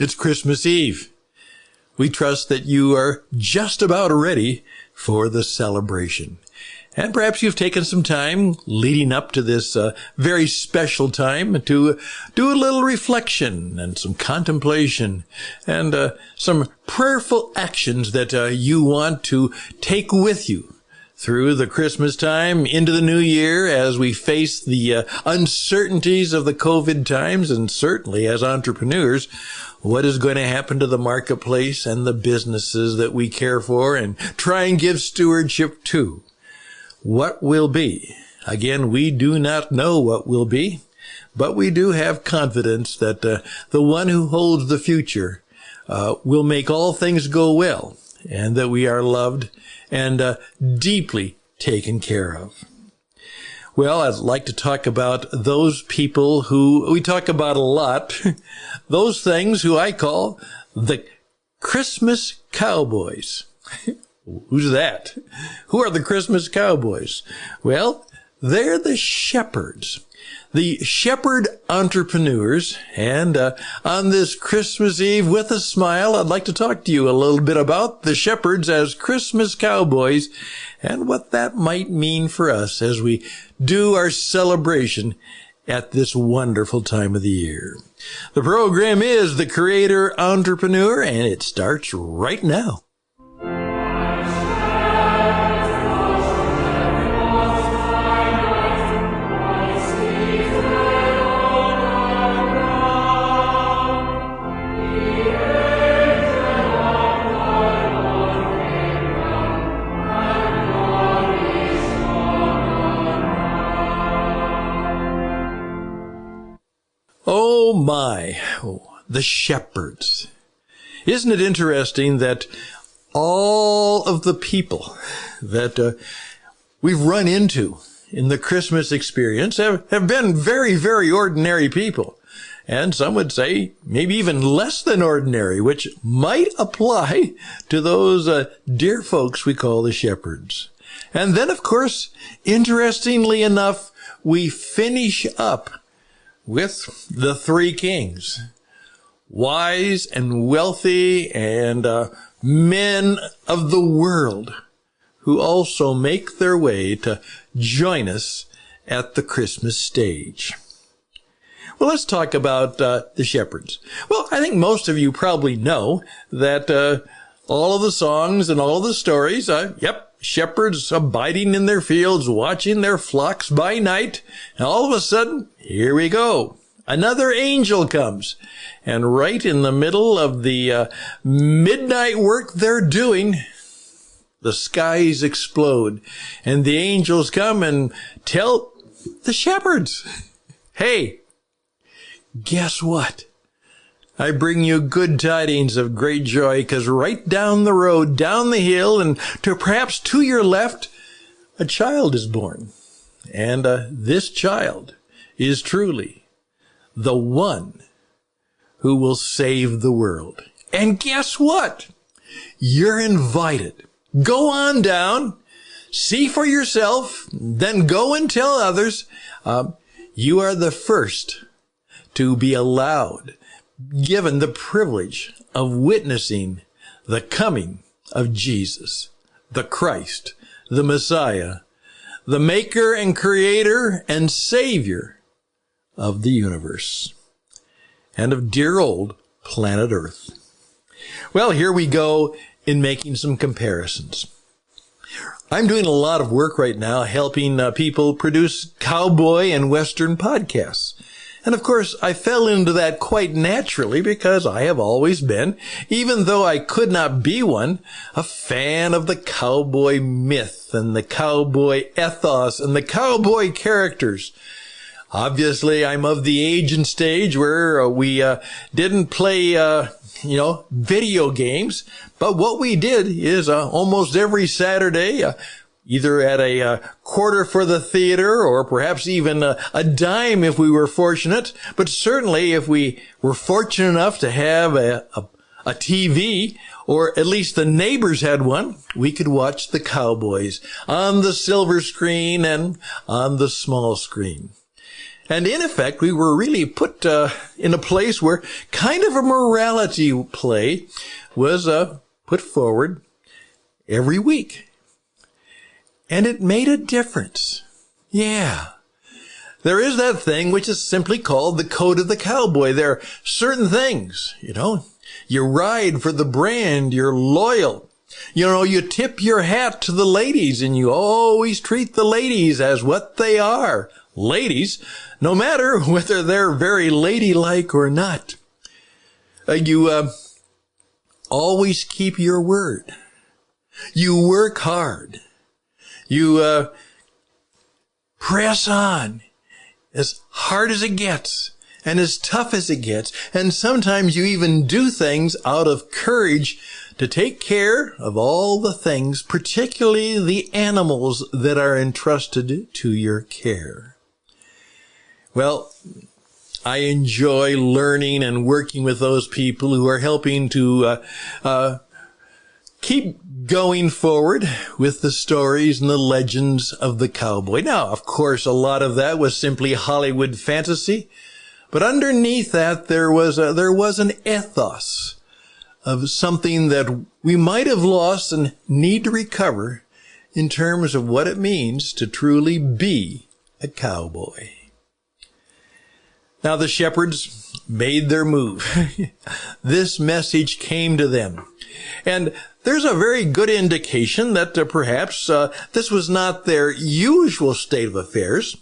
It's Christmas Eve. We trust that you are just about ready for the celebration. And perhaps you've taken some time leading up to this very special time to do a little reflection and some contemplation and some prayerful actions that you want to take with you through the Christmas time into the new year as we face the uncertainties of the COVID times, and certainly as entrepreneurs, what is going to happen to the marketplace and the businesses that we care for and try and give stewardship to. What will be? Again, we do not know what will be, but we do have confidence that the one who holds the future will make all things go well, and that we are loved and deeply taken care of. Well, I'd like to talk about those people who we talk about a lot, those things who I call the Christmas Cowboys. Who's that? Who are the Christmas Cowboys? Well, they're the shepherds, the shepherd entrepreneurs. And on this Christmas Eve, with a smile, I'd like to talk to you a little bit about the shepherds as Christmas Cowboys and what that might mean for us as we do our celebration at this wonderful time of the year. The program is The Creator Entrepreneur, and it starts right now. Oh my, the shepherds. Isn't it interesting that all of the people that we've run into in the Christmas experience have been very, very ordinary people. And some would say maybe even less than ordinary, which might apply to those dear folks we call the shepherds. And then, of course, interestingly enough, we finish up with the three kings, wise and wealthy and men of the world who also make their way to join us at the Christmas stage. Well, let's talk about the shepherds. Well, I think most of you probably know that all of the songs and all of the stories, shepherds abiding in their fields, watching their flocks by night. And all of a sudden, here we go. Another angel comes. And right in the middle of the midnight work they're doing, the skies explode. And the angels come and tell the shepherds, hey, guess what? I bring you good tidings of great joy, because right down the road, down the hill, and perhaps to your left, a child is born. And this child is truly the one who will save the world. And guess what? You're invited. Go on down, see for yourself, then go and tell others. You are the first to be allowed, given the privilege of witnessing the coming of Jesus, the Christ, the Messiah, the maker and creator and savior of the universe and of dear old planet Earth. Well, here we go in making some comparisons. I'm doing a lot of work right now helping people produce cowboy and Western podcasts. And of course, I fell into that quite naturally because I have always been, even though I could not be one, a fan of the cowboy myth and the cowboy ethos and the cowboy characters. Obviously, I'm of the age and stage where we didn't play, video games. But what we did is almost every Saturday, either at a quarter for the theater or perhaps even a dime if we were fortunate. But certainly if we were fortunate enough to have a TV, or at least the neighbors had one, we could watch the Cowboys on the silver screen and on the small screen. And in effect, we were really put in a place where kind of a morality play was put forward every week. And it made a difference. Yeah. There is that thing which is simply called the code of the cowboy. There are certain things, you ride for the brand, you're loyal. You tip your hat to the ladies, and you always treat the ladies as what they are. Ladies, no matter whether they're very ladylike or not. You always keep your word. You work hard. You press on as hard as it gets and as tough as it gets. And sometimes you even do things out of courage to take care of all the things, particularly the animals that are entrusted to your care. Well, I enjoy learning and working with those people who are helping to keep going forward with the stories and the legends of the cowboy. Now, of course, a lot of that was simply Hollywood fantasy, but underneath that there was an ethos of something that we might have lost and need to recover in terms of what it means to truly be a cowboy. Now the shepherds made their move. This message came to them. And there's a very good indication that perhaps this was not their usual state of affairs.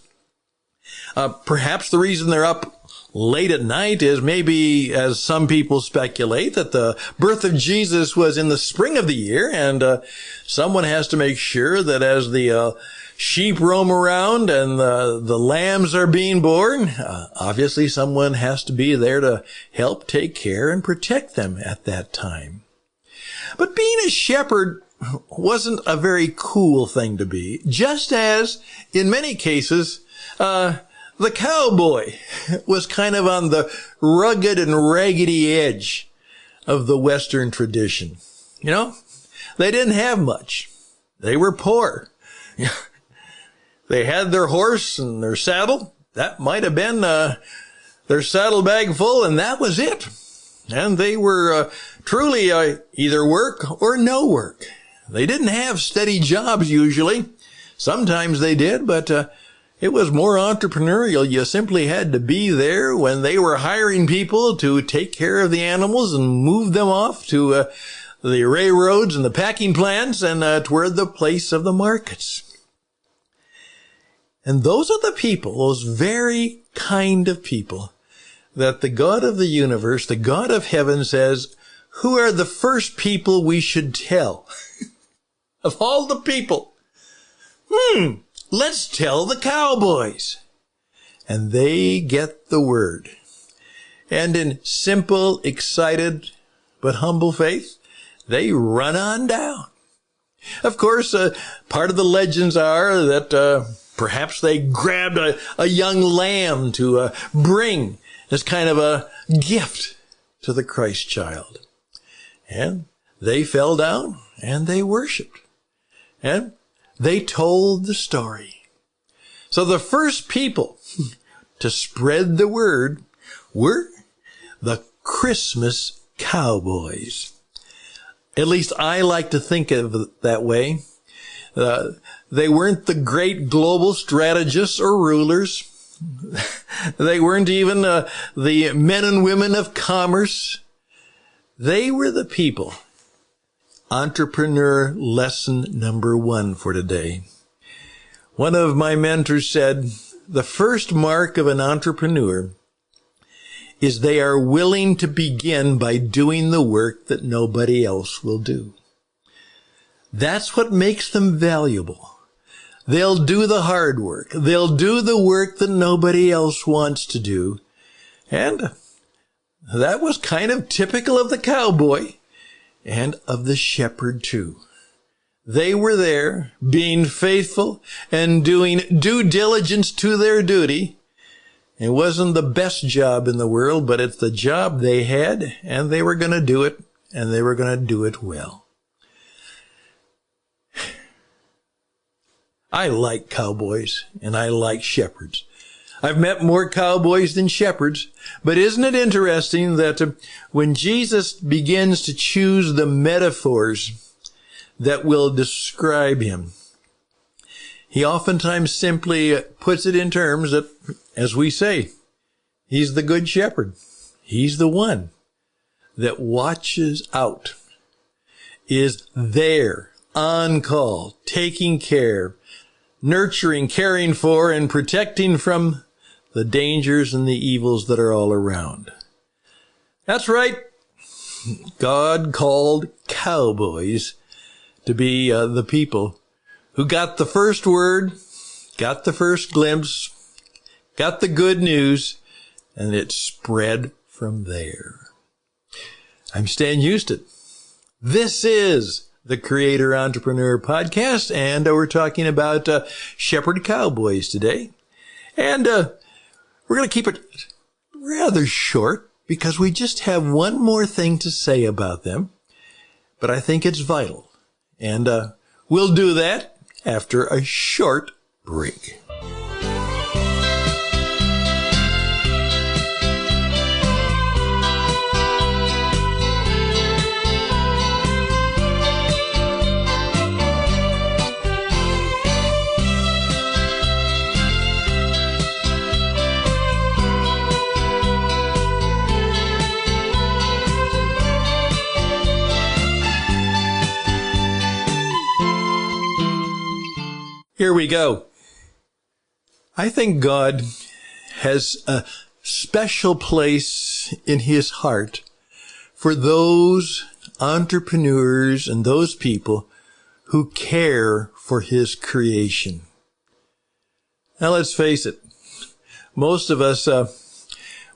Perhaps the reason they're up late at night is maybe, as some people speculate, that the birth of Jesus was in the spring of the year, and someone has to make sure that as the sheep roam around and the lambs are being born, obviously someone has to be there to help take care and protect them at that time. But being a shepherd wasn't a very cool thing to be, just as in many cases the cowboy was kind of on the rugged and raggedy edge of the Western tradition. They didn't have much. They were poor. They had their horse and their saddle. That might have been their saddlebag full, and that was it. And they were truly either work or no work. They didn't have steady jobs usually. Sometimes they did, but it was more entrepreneurial. You simply had to be there when they were hiring people to take care of the animals and move them off to the railroads and the packing plants and toward the place of the markets. And those are the people, those very kind of people, that the God of the universe, the God of heaven says, who are the first people we should tell? Of all the people, let's tell the cowboys. And they get the word. And in simple, excited, but humble faith, they run on down. Of course, part of the legends are that perhaps they grabbed a young lamb to bring as kind of a gift to the Christ child. And they fell down and they worshiped. And they told the story. So the first people to spread the word were the Christmas cowboys. At least I like to think of it that way. They weren't the great global strategists or rulers. They weren't even the men and women of commerce. They were the people. Entrepreneur lesson number 1 for today. One of my mentors said, the first mark of an entrepreneur is they are willing to begin by doing the work that nobody else will do. That's what makes them valuable. They'll do the hard work. They'll do the work that nobody else wants to do. And that was kind of typical of the cowboy and of the shepherd too. They were there being faithful and doing due diligence to their duty. It wasn't the best job in the world, but it's the job they had, and they were going to do it, and they were going to do it well. I like cowboys, and I like shepherds. I've met more cowboys than shepherds, but isn't it interesting that when Jesus begins to choose the metaphors that will describe him, he oftentimes simply puts it in terms that, as we say, he's the good shepherd. He's the one that watches out, is there, on call, taking care, nurturing, caring for, and protecting from the dangers and the evils that are all around. That's right. God called cowboys to be the people who got the first word, got the first glimpse, got the good news, and it spread from there. I'm Stan Houston. This is the Creator Entrepreneur Podcast, and we're talking about shepherd cowboys today. And we're going to keep it rather short because we just have one more thing to say about them, but I think it's vital. And we'll do that after a short break. Here we go. I think God has a special place in his heart for those entrepreneurs and those people who care for his creation. Now let's face it. Most of us,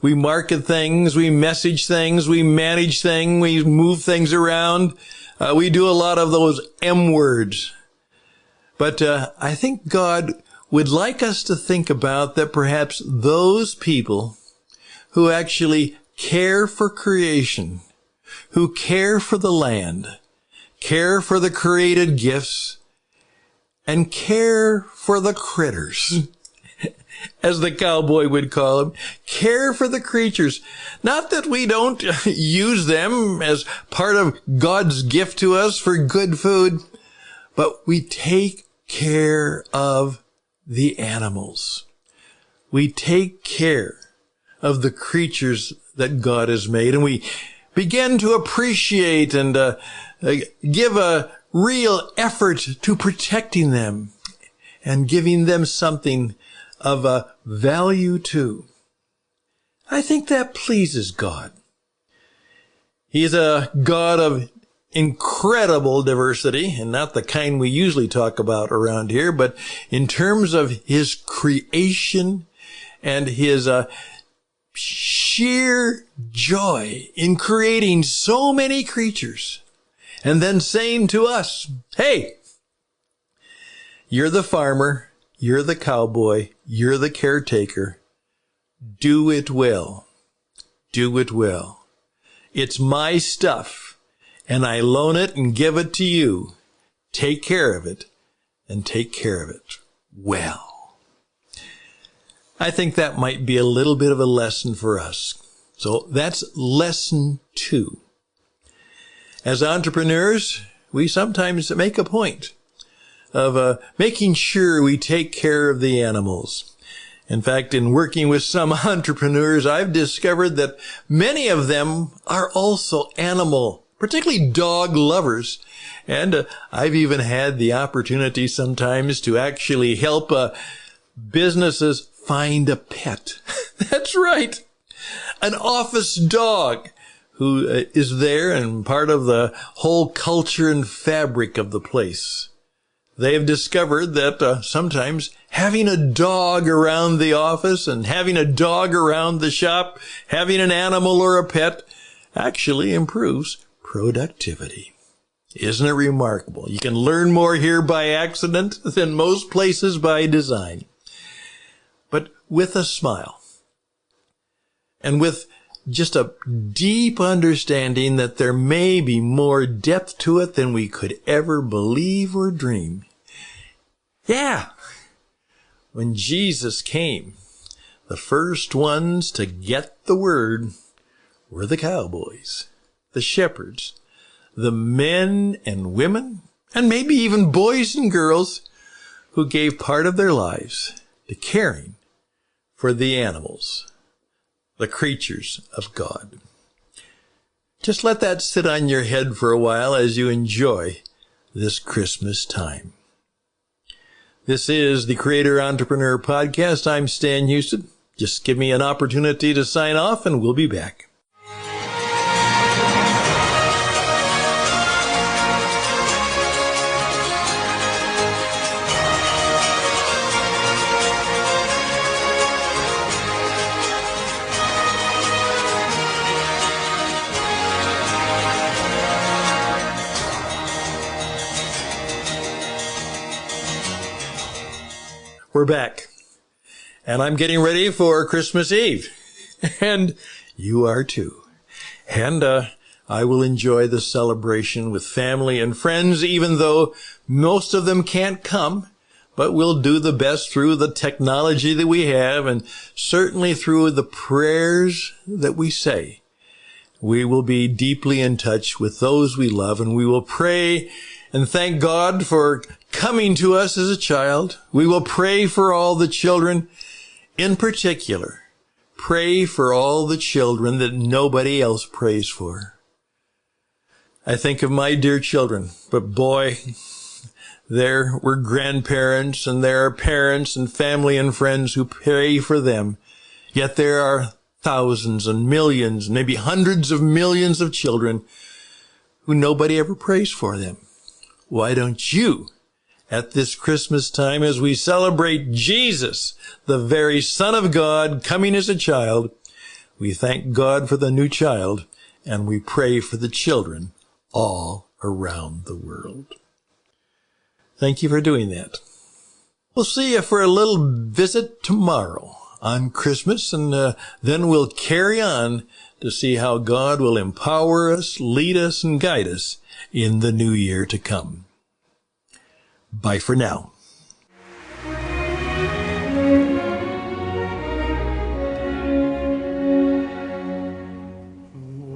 we market things, we message things, we manage things, we move things around. We do a lot of those M words. But I think God would like us to think about that perhaps those people who actually care for creation, who care for the land, care for the created gifts, and care for the critters, as the cowboy would call them, care for the creatures. Not that we don't use them as part of God's gift to us for good food, but we take care of the animals. We take care of the creatures that God has made, and we begin to appreciate and give a real effort to protecting them and giving them something of value too. I think that pleases God. He's a God of incredible diversity, and not the kind we usually talk about around here, but in terms of his creation and his sheer joy in creating so many creatures, and then saying to us, hey, you're the farmer, you're the cowboy, you're the caretaker. Do it well. Do it well. It's my stuff, and I loan it and give it to you. Take care of it, and take care of it well. I think that might be a little bit of a lesson for us. So that's lesson 2. As entrepreneurs, we sometimes make a point of making sure we take care of the animals. In fact, in working with some entrepreneurs, I've discovered that many of them are also particularly dog lovers. And I've even had the opportunity sometimes to actually help businesses find a pet. That's right. An office dog who is there and part of the whole culture and fabric of the place. They've discovered that sometimes having a dog around the office and having a dog around the shop, having an animal or a pet actually improves productivity. Isn't it remarkable? You can learn more here by accident than most places by design. But with a smile and with just a deep understanding that there may be more depth to it than we could ever believe or dream. Yeah. When Jesus came, the first ones to get the word were the cowboys, the shepherds, the men and women, and maybe even boys and girls who gave part of their lives to caring for the animals, the creatures of God. Just let that sit on your head for a while as you enjoy this Christmas time. This is the Creator Entrepreneur Podcast. I'm Stan Houston. Just give me an opportunity to sign off and we'll be back. We're back, and I'm getting ready for Christmas Eve, and you are too. And I will enjoy the celebration with family and friends, even though most of them can't come, but we'll do the best through the technology that we have, and certainly through the prayers that we say. We will be deeply in touch with those we love, and we will pray and thank God for coming to us as a child. We will pray for all the children. In particular, pray for all the children that nobody else prays for. I think of my dear children, but boy, there were grandparents and there are parents and family and friends who pray for them. Yet there are thousands and millions, maybe hundreds of millions of children who nobody ever prays for them. Why don't you, at this Christmas time, as we celebrate Jesus, the very Son of God, coming as a child, we thank God for the new child, and we pray for the children all around the world. Thank you for doing that. We'll see you for a little visit tomorrow on Christmas, and then we'll carry on to see how God will empower us, lead us, and guide us in the new year to come. Bye for now.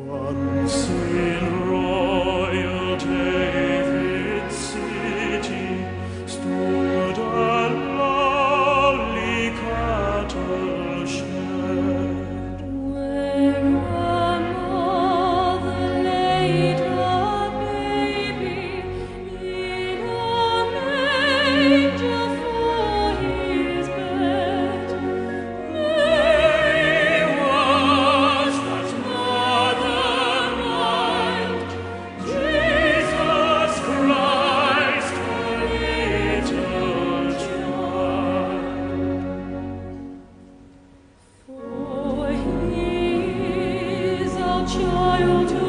Once in royal David's city stood a lowly cattle shed, where a mother laid a baby in a manger for his bed. Mary was that mother mild, Jesus Christ, her little child. For he is our child.